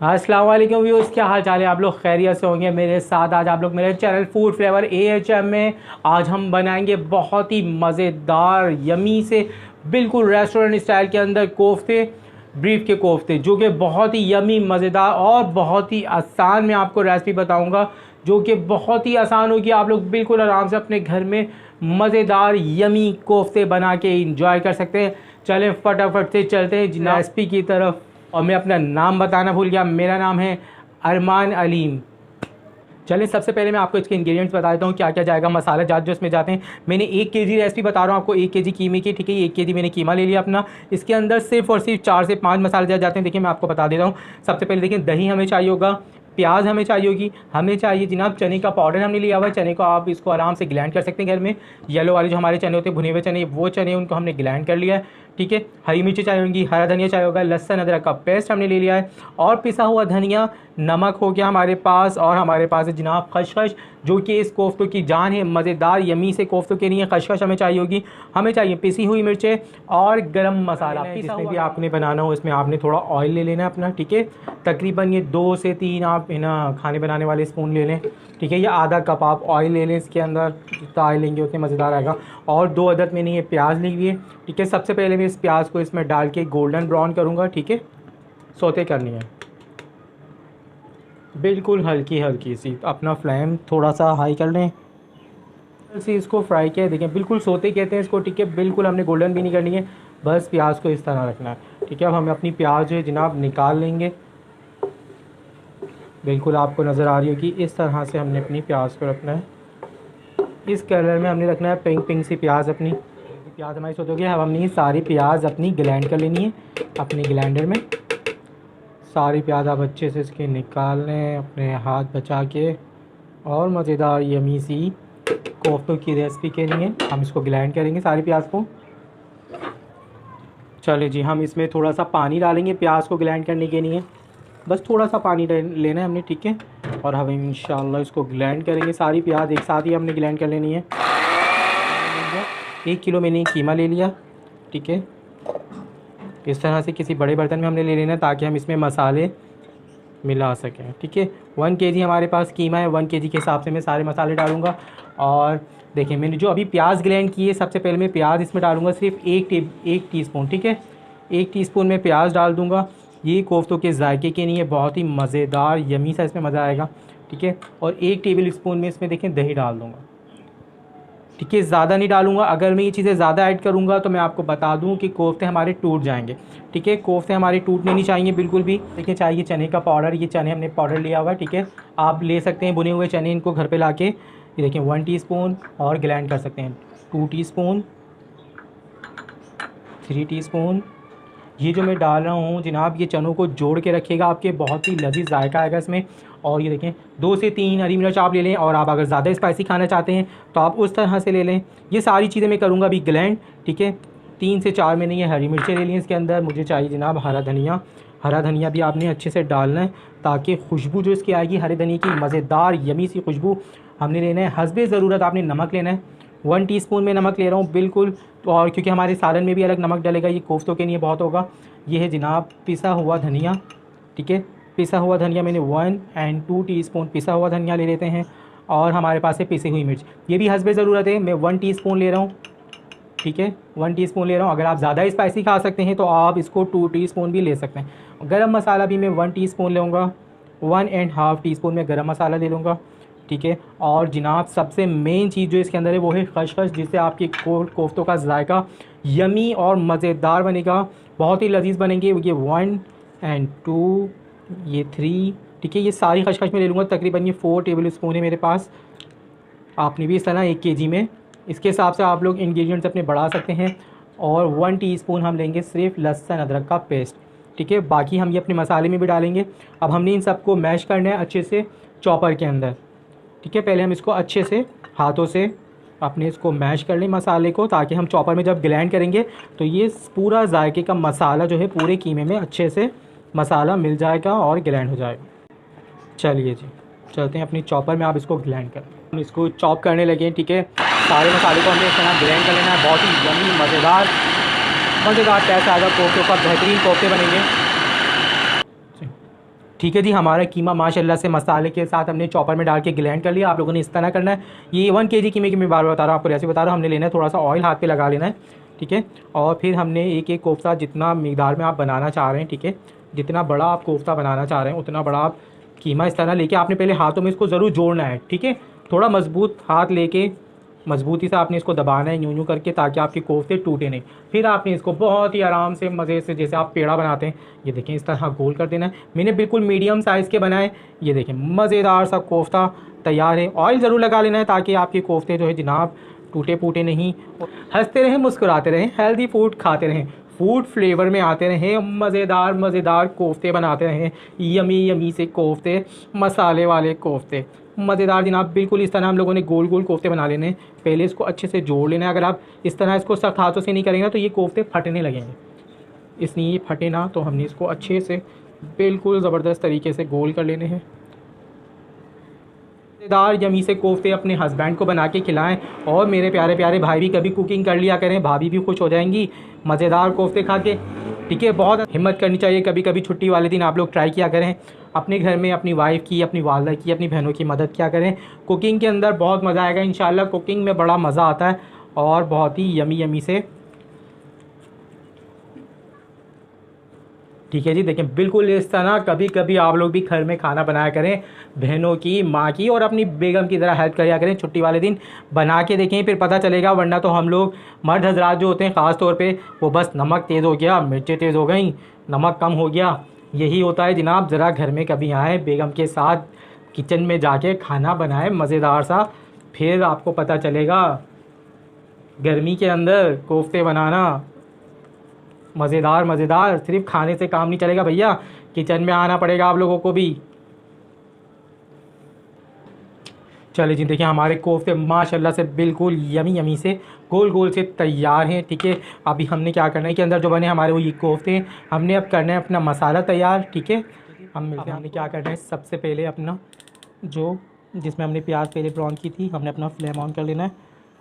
अस्सलाम वालेकुम व्यूअर्स, क्या हाल चाल है। आप लोग खैरियत से होंगे। मेरे साथ आज आप लोग मेरे चैनल फूड फ्लेवर AHM में आज हम बनाएंगे बहुत ही मज़ेदार यमी से बिल्कुल रेस्टोरेंट स्टाइल के अंदर कोफ्ते, ब्रीफ के कोफ्ते, जो कि बहुत ही यमी मज़ेदार और बहुत ही आसान मैं आपको रेसिपी बताऊंगा, जो कि बहुत ही आसान होगी। आप लोग बिल्कुल आराम से अपने घर में मज़ेदार यमी कोफ्ते बना के इंजॉय कर सकते हैं। चलें फटाफट से चलते हैं रेसिपी की तरफ। और मैं अपना नाम बताना भूल गया, मेरा नाम है अरमान अलीम। चलें सबसे पहले मैं आपको इसके इंग्रेडिएंट्स बता देता हूँ क्या क्या जाएगा, मसाला जात जो इसमें जाते हैं। मैंने 1 केजी रेसिपी बता रहा हूँ आपको, 1 केजी कीमे की, ठीक है। 1 केजी मैंने कीमा ले लिया अपना। इसके अंदर सिर्फ और सिर्फ 4 से 5 मसाले जात जाते हैं। देखिए मैं आपको बता देता हूँ। सबसे पहले देखिए दही हमें चाहिए होगा, प्याज हमें चाहिए होगी, हमें चाहिए जनाब चने का पाउडर हमने लिया हुआ है। चने को आप इसको आराम से ग्लैंड कर सकते हैं घर में। येलो वाले जो हमारे चने होते हैं, भुने हुए चने, वो चने उनको हमने ग्लैंड कर लिया है, ठीक है। हरी मिर्ची चाहिए होगी, हरा धनिया चाहिए होगा, लहसुन अदरक का पेस्ट हमने ले लिया है और पिसा हुआ धनिया, नमक हो गया हमारे पास। और हमारे पास है जनाब खशखश, जो कि इस कोफ्तों की जान है। मज़ेदार यमी से कोफ्तों के लिए खशखश हमें चाहिए होगी। हमें चाहिए पिसी हुई मिर्चें और गरम मसाला। जिसमें भी आपने बनाना हो इसमें आपने थोड़ा ऑयल ले लेना अपना, ठीक है। तकरीबन ये 2 से 3 आप ना खाने बनाने वाले स्पून ले लें, ठीक है। या आधा कप आप ऑयल ले लें इसके अंदर। जितना ऑयल लेंगे उतने मज़ेदार आएगा। और 2 अदद मैंने ये प्याज ली हुई है, ठीक है। सबसे पहले मैं इस प्याज को इसमें डाल के गोल्डन ब्राउन करूँगा, ठीक है। सौते करनी है बिल्कुल हल्की हल्की सी, अपना फ्लेम थोड़ा सा हाई कर लें। से इसको फ्राई किया, देखें बिल्कुल सोते कहते हैं इसको, ठीक है। बिल्कुल हमने गोल्डन भी नहीं करनी है, बस प्याज को इस तरह रखना है, ठीक है। अब हम अपनी प्याज जो है जनाब निकाल लेंगे। बिल्कुल आपको नज़र आ रही होगी, इस तरह से हमने अपनी प्याज को रखना है। इस कलर में हमने रखना है, पिंक पिंक सी प्याज अपनी। प्याज हमारी सोच हो गया। अब हमने सारी प्याज अपनी ग्लैंड कर लेनी है अपने ग्लैंडर में। सारी प्याज आप अच्छे से इसके निकाल लें अपने हाथ बचा के। और मज़ेदार यमी सी कोफ्तों की रेसिपी के लिए हम इसको ग्लैंड करेंगे सारी प्याज को। चलिए जी, हम इसमें थोड़ा सा पानी डालेंगे प्याज को ग्लैंड करने के लिए। बस थोड़ा सा पानी लेना है हमने, ठीक है। और हम इंशाल्लाह इसको ग्लैंड करेंगे। सारी प्याज एक साथ ही हमने ग्लैंड कर लेनी है। 1 किलो मैंने कीमा ले लिया, ठीक है। इस तरह से किसी बड़े बर्तन में हमने ले लेना ताकि हम इसमें मसाले मिला सकें, ठीक है। 1 केजी हमारे पास कीमा है, 1 केजी के हिसाब से मैं सारे मसाले डालूँगा। और देखिए मैंने जो अभी प्याज ग्लैंड की है, सबसे पहले मैं प्याज इसमें डालूँगा सिर्फ 1 टीस्पून, ठीक है। 1 टीस्पून में प्याज डाल दूँगा। ये कोफ्तों के जायके के लिए बहुत ही मज़ेदार यमी सा इसमें मज़ा आएगा, ठीक है। और 1 टेबल स्पून में इसमें देखें दही डाल दूँगा, ठीक है। ज़्यादा नहीं डालूँगा। अगर मैं ये चीज़ें ज़्यादा ऐड करूँगा तो मैं आपको बता दूँ कि कोफ्ते हमारे टूट जाएंगे, ठीक है। कोफ्ते हमारे टूटने नहीं चाहिए बिल्कुल भी। देखिए चाहिए चने का पाउडर, ये चने हमने पाउडर लिया हुआ है, ठीक है। आप ले सकते हैं बुने हुए चने, इनको घर पे लाके ये देखें 1 टीस्पून और ग्लैंड कर सकते हैं। 2 टीस्पून, 3 टीस्पून। ये जो मैं डाल रहा हूँ जनाब, ये चनों को जोड़ के रखिएगा, आपके बहुत ही लजीज जायका आएगा इसमें। और ये देखें 2 से 3 हरी मिर्च आप ले लें। और आप अगर ज़्यादा स्पाइसी खाना चाहते हैं तो आप उस तरह से ले लें। ये सारी चीज़ें मैं करूँगा अभी ग्लैंड, ठीक है। 3 से 4 मैंने ये हरी मिर्चें ले ली हैं इसके अंदर। मुझे चाहिए जनाब हरा धनिया। हरा धनिया भी आपने अच्छे से डालना है ताकि खुशबू जो इसकी आएगी हरे धनिया की, मज़ेदार यमी सी खुशबू। हमने लेना है हस्बे ज़रूरत आपने नमक लेना है। 1 टीस्पून में नमक ले रहा हूँ बिल्कुल। और क्योंकि हमारे सालन में भी अलग नमक डलेगा, ये कोफ्तों के लिए बहुत होगा। ये है जनाब पिसा हुआ धनिया, ठीक है। पिसा हुआ धनिया मैंने 1 और 2 टीस्पून पिसा हुआ धनिया ले लेते हैं। और हमारे पास है पिसी हुई मिर्च, ये भी हस्बे ज़रूरत है। मैं 1 टीस्पून ले रहा हूँ, ठीक है। 1 टीस्पून ले रहा हूँ। अगर आप ज़्यादा स्पाइसी खा सकते हैं तो आप इसको 2 टीस्पून भी ले सकते हैं। गरम मसाला भी मैं 1 टीस्पून लूँगा। 1.5 टीस्पून में गरम मसाला ले लूँगा, ठीक है। और जनाब सबसे मेन चीज़ जो इसके अंदर है वो है खशखश, जिससे आपकी कोफ्तों का जायका यमी और मज़ेदार बनेगा, बहुत ही लजीज बनेंगे। ये 1 और 2, ये 3, ठीक है। ये सारी खशखश में ले लूँगा। तकरीबन ये 4 टेबल स्पून है मेरे पास। आपने भी इस तरह 1 केजी में इसके हिसाब से आप लोग इंग्रेडिएंट्स अपने बढ़ा सकते हैं। और 1 टीस्पून हम लेंगे सिर्फ लहसुन अदरक का पेस्ट, ठीक है। बाकी हम ये अपने मसाले में भी डालेंगे। अब हमने इन सबको मैश करना है अच्छे से चॉपर के अंदर, ठीक है। पहले हम इसको अच्छे से हाथों से अपने इसको मैश कर लें मसाले को, ताकि हम चॉपर में जब ग्लैंड करेंगे तो ये पूरा जायके का मसाला जो है पूरे कीमे में अच्छे से मसाला मिल जाएगा और ग्लैंड हो जाएगा। चलिए जी चलते हैं अपनी चॉपर में, आप इसको ग्लैंड करें। हम इसको चॉप करने लगे, ठीक है। सारे मसाले को हमने इस तरह ग्लैंड कर लेना है। बहुत ही यमी मज़ेदार टेस्ट आएगा कोफ्तों का, बेहतरीन कोफ्ते बनेंगे। ठीक है जी, हमारा कीमा माशाल्लाह से मसाले के साथ हमने चॉपर में डाल के ग्लैंड कर लिया। आप लोगों ने इस तरह करना है। ये 1 केजी कीमे की मैं बार बता रहा हूँ, आपको रेसिपी बता रहा हूँ। हमने लेना है थोड़ा सा ऑयल हाथ पे लगा लेना है, ठीक है। और फिर हमने एक एक कोफ्ता जितना मिकदार में आप बनाना चाह रहे हैं, ठीक है, जितना बड़ा आप कोफ्ता बनाना चाह रहे हैं उतना बड़ा आप कीमा इस तरह लेके आपने पहले हाथों में इसको ज़रूर जोड़ना है, ठीक है। थोड़ा मजबूत हाथ लेके मजबूती से आपने इसको दबाना है, यूँ यूँ करके, ताकि आपके कोफ्ते टूटे नहीं। फिर आपने इसको बहुत ही आराम से मज़े से, जैसे आप पेड़ा बनाते हैं, ये देखें इस तरह गोल कर देना है। मैंने बिल्कुल मीडियम साइज़ के बनाए। ये देखें मज़ेदार सा कोफ्ता तैयार है। ऑयल ज़रूर लगा लेना है ताकि आपके कोफ्ते जो है जनाब टूटे फूटे नहीं। हंसते रहें, मुस्कुराते रहें, हेल्दी फूड खाते रहें, फूड फ्लेवर में आते रहें, मज़ेदार मज़ेदार कोफ्ते बनाते रहें, यमी यमी से कोफ्ते, मसाले वाले कोफ्ते मज़ेदार जनाब। बिल्कुल इस तरह हम लोगों ने गोल गोल कोफ्ते बना लेने हैं। पहले इसको अच्छे से जोड़ लेना है। अगर आप इस तरह इसको सख्त हाथों से नहीं करेंगे ना तो ये कोफ्ते फटने लगेंगे, इसलिए ये फटे ना। तो हमने इसको अच्छे से बिल्कुल ज़बरदस्त तरीके से गोल कर लेने हैं। मज़ेदार यमी से कोफ्ते अपने हस्बैंड को बना के खिलाएं। और मेरे प्यारे प्यारे भाई भी कभी कुकिंग कर लिया करें, भाभी भी खुश हो जाएंगी मज़ेदार कोफ्ते खा के, ठीक है। बहुत हिम्मत करनी चाहिए। कभी कभी छुट्टी वाले दिन आप लोग ट्राई किया करें, अपने घर में अपनी वाइफ की, अपनी वालदा की, अपनी बहनों की मदद किया करें। कुकिंग के अंदर बहुत मज़ा आएगा इंशाल्लाह। कुकिंग में बड़ा मज़ा आता है और बहुत ही यमी यमी से, ठीक है जी। देखें बिल्कुल इस तरह कभी कभी आप लोग भी घर में खाना बनाया करें, बहनों की, माँ की और अपनी बेगम की तरह हेल्प किया करें। छुट्टी वाले दिन बना के देखें, फिर पता चलेगा। वरना तो हम लोग मर्द हजरात जो होते हैं ख़ास तौर पे, वो बस नमक तेज़ हो गया, मिर्चें तेज़ हो गई, नमक कम हो गया, यही होता है जनाब। ज़रा घर में कभी आए, बेगम के साथ किचन में जाके खाना बनाएं मज़ेदार सा, फिर आपको पता चलेगा गर्मी के अंदर कोफ्ते बनाना मज़ेदार मज़ेदार। सिर्फ खाने से काम नहीं चलेगा भैया, किचन में आना पड़ेगा आप लोगों को भी। चलिए जी, देखिए हमारे कोफ्ते माशाल्लाह से बिल्कुल यमी यमी से गोल गोल से तैयार हैं, ठीक है। अभी हमने क्या करना है कि अंदर जो बने हमारे वो ये कोफ्ते हैं, हमने अब करना है अपना मसाला तैयार, ठीक है। हमने क्या करना है, सबसे पहले अपना जो जिसमें हमने प्याज पहले ब्राउन की थी, हमने अपना फ्लेम ऑन कर लेना है।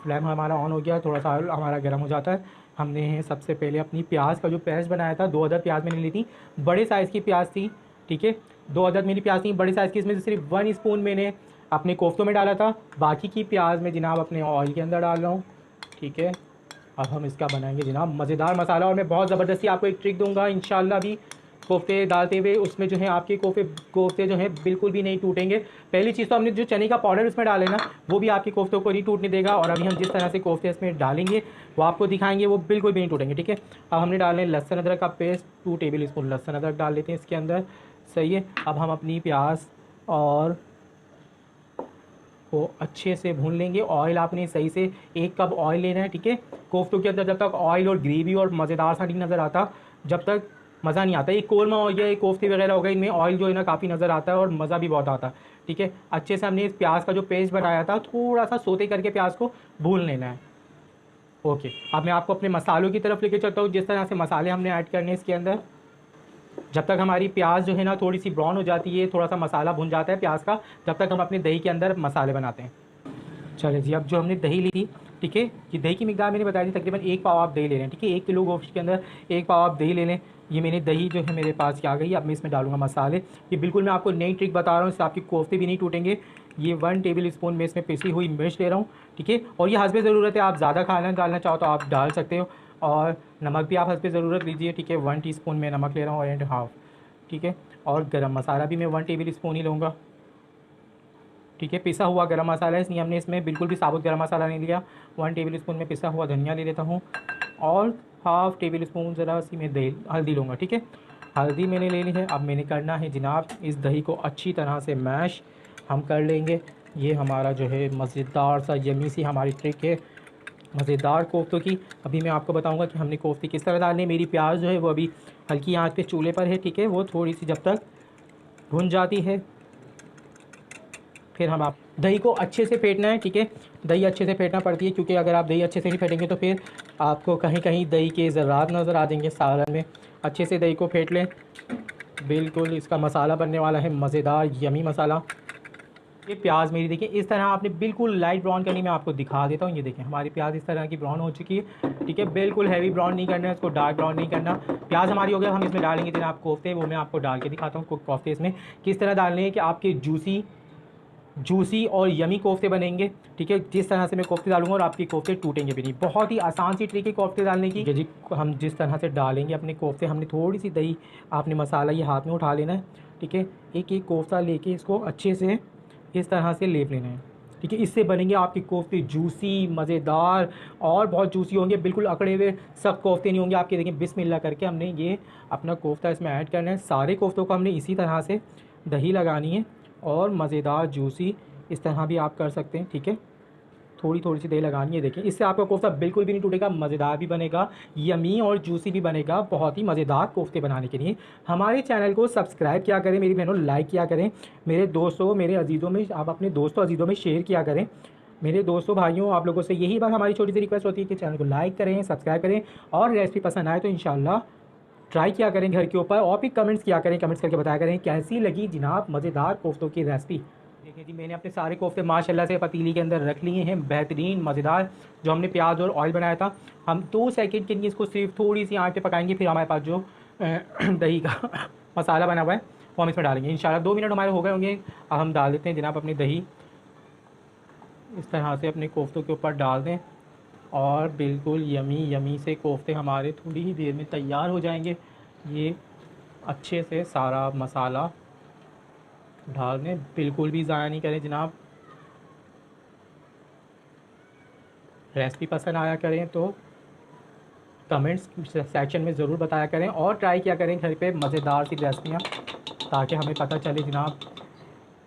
फ्लेम हमारा ऑन हो गया, थोड़ा सा हमारा गर्म हो जाता है। हमने सबसे पहले अपनी प्याज का जो पेस्ट बनाया था, 2 अदद प्याज मैंने ली थी, बड़े साइज़ की प्याज थी, ठीक है। 2 अदद मेरी प्याज थी बड़े साइज़ की। इसमें से सिर्फ 1 स्पून मैंने अपने कोफ्तों में डाला था, बाकी की प्याज में जनाब अपने ऑयल के अंदर डाल रहा हूँ, ठीक है। अब हम इसका बनाएंगे जनाब मज़ेदार मसाला। और मैं बहुत ज़बरदस्ती आपको एक ट्रिक दूंगा इंशाल्लाह भी कोफ्ते डालते हुए, उसमें जो है आपके कोफ्ते जो है बिल्कुल भी नहीं टूटेंगे। पहली चीज़ तो हमने जो चने का पाउडर उसमें डाले ना, वो भी आपके कोफ्तों को नहीं टूटने देगा। और अभी हम जिस तरह से कोफ्ते इसमें डालेंगे वो आपको दिखाएंगे, वो बिल्कुल भी नहीं टूटेंगे, ठीक है। अब हमने डालने लहसुन अदरक का पेस्ट, 2 टेबल स्पून लहसुन अदरक डाल लेते हैं इसके अंदर, सही है। अब हम अपनी प्याज और को अच्छे से भून लेंगे। ऑयल आपने सही से 1 कप ऑयल लेना है, ठीक है। कोफ्तों के अंदर जब तक ऑयल और ग्रेवी और मज़ेदार सा नहीं नज़र आता, जब तक मज़ा नहीं आता। एक कोरमा हो गया, एक कोफ्ते वगैरह हो गए, इनमें ऑयल जो है ना काफ़ी नज़र आता है और मज़ा भी बहुत आता है, ठीक है। अच्छे से हमने इस प्याज का जो पेस्ट बनाया था, थोड़ा सा सोते करके प्याज को भून लेना है, ओके। अब मैं आपको अपने मसालों की तरफ लेके चलता हूँ। जिस तरह से मसाले हमने ऐड करने हैं इसके अंदर, जब तक हमारी प्याज जो है ना थोड़ी सी ब्राउन हो जाती है, थोड़ा सा मसाला भुन जाता है प्याज का, तब तक हम अपने दही के अंदर मसाले बनाते हैं। चलिए जी, अब जो हमने दही ली थी, ठीक है, ये दही की मिकदार मैंने बताई थी, तकरीबन 1 पाव आप दही ले लें, ठीक है। 1 किलो गोश्त के अंदर 1 पाव आप दही ले लें। ये मैंने दही जो है मेरे पास क्या आ गई। अब मैं इसमें डालूंगा मसाले। ये बिल्कुल मैं आपको नई ट्रिक बता रहा हूँ, इससे आपके कोफ्ते भी नहीं टूटेंगे। ये 1 टेबल स्पून में इसमें पिसी हुई मिर्च ले रहा हूँ, ठीक है। और ये हस्बे ज़रूरत है, आप ज़्यादा खाना डालना चाहो तो आप डाल सकते हो। और नमक भी आप हस्बे ज़रूरत लीजिए, ठीक है। 1 टीस्पून में नमक ले रहा हूँ और 1.5, ठीक है। और गरम मसाला भी मैं 1 टेबल स्पून ही लूँगा, ठीक है। पिसा हुआ गरम मसाला है, इसलिए हमने इसमें बिल्कुल भी साबुत गरम मसाला नहीं लिया। 1 टेबल स्पून में पिसा हुआ धनिया ले लेता हूँ और 1/2 टेबल स्पून ज़रा सी मैं दही हल्दी लूँगा, ठीक है। हल्दी मैंने ले ली है। अब मैंने करना है जनाब इस दही को अच्छी तरह से मैश हम कर लेंगे। ये हमारा जो है मज़ेदार सा यमी सी हमारी ट्रिक है मज़ेदार कोफ्तों की। अभी मैं आपको बताऊंगा कि हमने कोफ्ते किस तरह डालने। मेरी प्याज जो है वो अभी हल्की आंच पे चूल्हे पर है, ठीक है। वो थोड़ी सी जब तक भुन जाती है, फिर हम आप दही को अच्छे से फेंटना है, ठीक है। दही अच्छे से फेंटना पड़ती है, क्योंकि अगर आप दही अच्छे से नहीं फेंटेंगे तो फिर आपको कहीं कहीं दही के ज़रात नज़र आ देंगे सालन में। अच्छे से दही को फेंट लें। बिल्कुल इसका मसाला बनने वाला है मज़ेदार यमी मसाला। ये प्याज मेरी देखिए इस तरह आपने बिल्कुल लाइट ब्राउन करनी, मैं आपको दिखा देता हूँ। ये देखें हमारी प्याज इस तरह की ब्राउन हो चुकी है, ठीक है। बिल्कुल हैवी ब्राउन नहीं करना है इसको, डार्क ब्राउन नहीं करना। प्याज हमारी हो गया, हम इसमें डालेंगे जनाब कोफ्ते, वो मैं आपको डाल के दिखाता हूँ। कोफ्ते इसमें किस तरह डालने हैं कि आपके जूसी और यमी कोफ्ते बनेंगे, ठीक है। जिस तरह से मैं कोफ्ते डालूंगा और आपके कोफ्ते टूटेंगे भी नहीं। बहुत ही आसान सी ट्रिक है कोफ्ते डालने की। जी हम जिस तरह से डालेंगे अपने कोफ्ते, हमने थोड़ी सी दही, आपने मसाला ये हाथ में उठा लेना है, ठीक है। एक एक कोफ्ता लेके इसको अच्छे से इस तरह से लेप लेना है, ठीक है। इससे बनेंगे आपके कोफ्ते जूसी, मज़ेदार और बहुत जूसी होंगे, बिल्कुल अकड़े हुए सख्त कोफ्ते नहीं होंगे आपके। देखें बिस्मिल्लाह करके हमने ये अपना कोफ्ता इसमें ऐड करना है। सारे कोफ्तों को हमने इसी तरह से दही लगानी है और मज़ेदार जूसी इस तरह भी आप कर सकते हैं, ठीक है। थोड़ी थोड़ी सी दही लगानी है, देखिए इससे आपका कोफ्ता बिल्कुल भी नहीं टूटेगा, मज़ेदार भी बनेगा, यमी और जूसी भी बनेगा। बहुत ही मज़ेदार कोफ्ते बनाने के लिए हमारे चैनल को सब्सक्राइब किया करें मेरी बहनों, लाइक किया करें मेरे दोस्तों, मेरे अजीज़ों में, आप अपने दोस्तों अजीज़ों में शेयर किया करें। मेरे दोस्तों भाइयों, आप लोगों से यही बात हमारी छोटी सी रिक्वेस्ट होती है कि चैनल को लाइक करें, सब्सक्राइब करें और रेसिपी पसंद आए तो इंशाल्लाह ट्राई किया करें घर के ऊपर, और भी कमेंट्स किया करें, कमेंट्स करके बताया करें कैसी लगी जनाब मज़ेदार कोफ्तों की रेसिपी। देखिए जी मैंने अपने सारे कोफ्ते माशाल्लाह से पतीली के अंदर रख लिए हैं, बेहतरीन मज़ेदार। जो हमने प्याज और ऑयल बनाया था, हम 2 सेकंड के लिए इसको सिर्फ थोड़ी सी आंच पे पकाएंगे। फिर हमारे पास जो दही का मसाला बना हुआ है वो हम इसमें डालेंगे इंशाल्लाह। 2 मिनट हमारे हो गए होंगे। अब हम डाल देते हैं जनाब अपनी दही, इस तरह से अपने कोफ्तों के ऊपर डाल दें और बिल्कुल यमी यमी से कोफ्ते हमारे थोड़ी ही देर में तैयार हो जाएंगे। ये अच्छे से सारा मसाला डाल दें, बिल्कुल भी ज़ाया नहीं करें जनाब। रेसिपी पसंद आया करें तो कमेंट्स सेक्शन में ज़रूर बताया करें और ट्राई किया करें घर पे मज़ेदार सी रेसिपियाँ, ताकि हमें पता चले जनाब।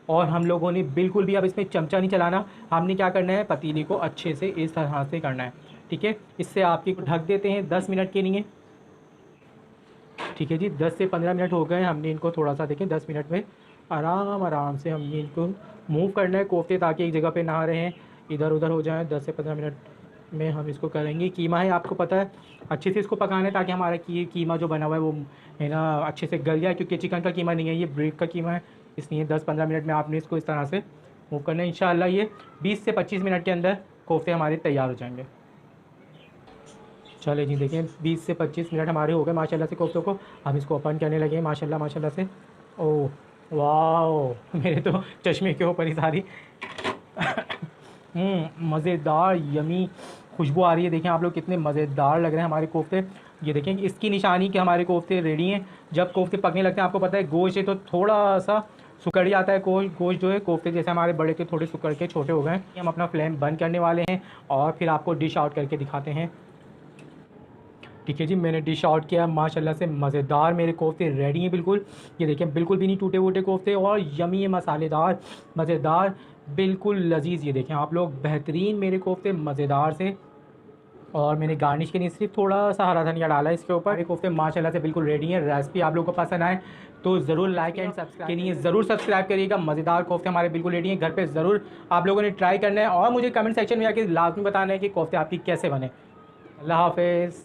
और हम लोगों ने बिल्कुल भी अब इसमें चमचा नहीं चलाना, हमने क्या करना है पतीली को अच्छे से इस तरह से करना है, ठीक है। इससे आपकी ढक देते हैं 10 मिनट के लिए, ठीक है जी। 10 से 15 मिनट हो गए, हमने इनको थोड़ा सा देखें 10 मिनट में आराम से हमने इनको मूव करना है कोफ्ते, ताकि एक जगह पे ना रहें, इधर उधर हो जाएं। 10 से 15 मिनट में हम इसको करेंगे। कीमा है आपको पता है, अच्छे से इसको पकाना है ताकि हमारा कीमा जो बना हुआ है वो है ना अच्छे से गल जाए, क्योंकि चिकन का कीमा नहीं है, ये ब्रीफ का कीमा है। इसलिए 10-15 मिनट में आपने इसको इस तरह से मूव करना है। इंशाल्लाह ये 20 से 25 मिनट के अंदर कोफ्ते हमारे तैयार हो जाएंगे। चले जी देखिए 20 से 25 मिनट हमारे हो गए माशाल्लाह से कोफ्तों को। हम इसको ओपन करने लगे माशाल्लाह माशाल्लाह से। ओह वाह, मेरे तो चश्मे के ऊपर ही सारी मज़ेदार यमी खुशबू आ रही है। देखें आप लोग कितने मज़ेदार लग रहे हैं हमारे कोफ्ते। ये देखें कि इसकी निशानी कि हमारे कोफ्ते रेडी हैं। जब कोफ्ते पकने लगते हैं, आपको पता है गोश्त है तो थोड़ा सा सुकड़ जाता है गोश्त जो है। कोफ्ते जैसे हमारे बड़े थे थोड़े सुकड़ के छोटे हो गए। हम अपना फ्लेम बंद करने वाले हैं और फिर आपको डिश आउट करके दिखाते हैं, ठीक है जी। मैंने डिश आउट किया, माशाल्लाह से मज़ेदार मेरे कोफ्ते रेडी हैं बिल्कुल। ये देखें बिल्कुल भी नहीं टूटे वूटे कोफ्ते और यमी मसालेदार मज़ेदार बिल्कुल लजीज़। ये देखें आप लोग बेहतरीन मेरे कोफ्ते मज़ेदार से। और मैंने गार्निश के लिए सिर्फ थोड़ा सा हरा धनिया डाला है इसके ऊपर। मेरे कोफ्ते माशाल्लाह से बिल्कुल रेडी हैं। रेसिपी आप लोगों को पसंद आए तो ज़रूर लाइक एंड सब्सक्राइब के लिए ज़रूर सब्सक्राइब करिएगा। मज़ेदार कोफ्ते हमारे बिल्कुल रेडी हैं, घर पे ज़रूर आप लोगों ने ट्राई करना है और मुझे कमेंट सेक्शन में आके लाजमी बताना है कि कोफ्ते आपकी कैसे बने। अल्लाह हाफ़िज़।